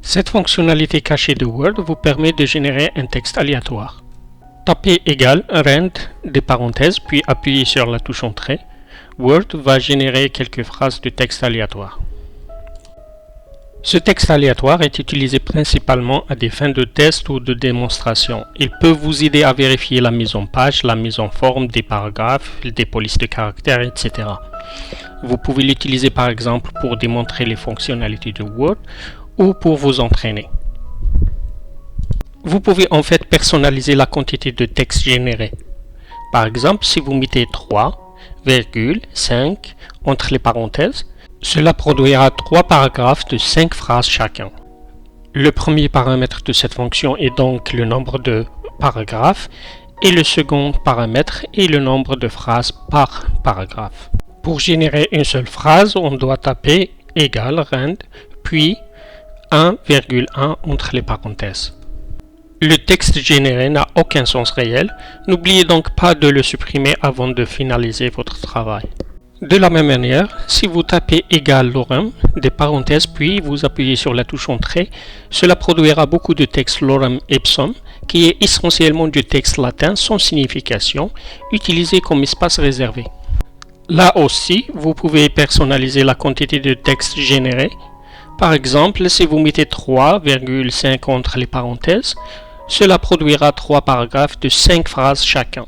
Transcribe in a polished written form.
Cette fonctionnalité cachée de Word vous permet de générer un texte aléatoire. Tapez égal, rand, des parenthèses, puis appuyez sur la touche Entrée. Word va générer quelques phrases de texte aléatoire. Ce texte aléatoire est utilisé principalement à des fins de test ou de démonstration. Il peut vous aider à vérifier la mise en page, la mise en forme des paragraphes, des polices de caractères, etc. Vous pouvez l'utiliser par exemple pour démontrer les fonctionnalités de Word ou pour vous entraîner. Vous pouvez en fait personnaliser la quantité de texte généré. Par exemple, si vous mettez 3,5 entre les parenthèses, cela produira 3 paragraphes de 5 phrases chacun. Le premier paramètre de cette fonction est donc le nombre de paragraphes et le second paramètre est le nombre de phrases par paragraphe. Pour générer une seule phrase, on doit taper égal rand puis 1,1 entre les parenthèses. Le texte généré n'a aucun sens réel, n'oubliez donc pas de le supprimer avant de finaliser votre travail. De la même manière, si vous tapez égal lorem, des parenthèses, puis vous appuyez sur la touche Entrée, cela produira beaucoup de texte lorem ipsum, qui est essentiellement du texte latin sans signification, utilisé comme espace réservé. Là aussi, vous pouvez personnaliser la quantité de texte généré. Par exemple, si vous mettez 3,5 entre les parenthèses, cela produira 3 paragraphes de 5 phrases chacun.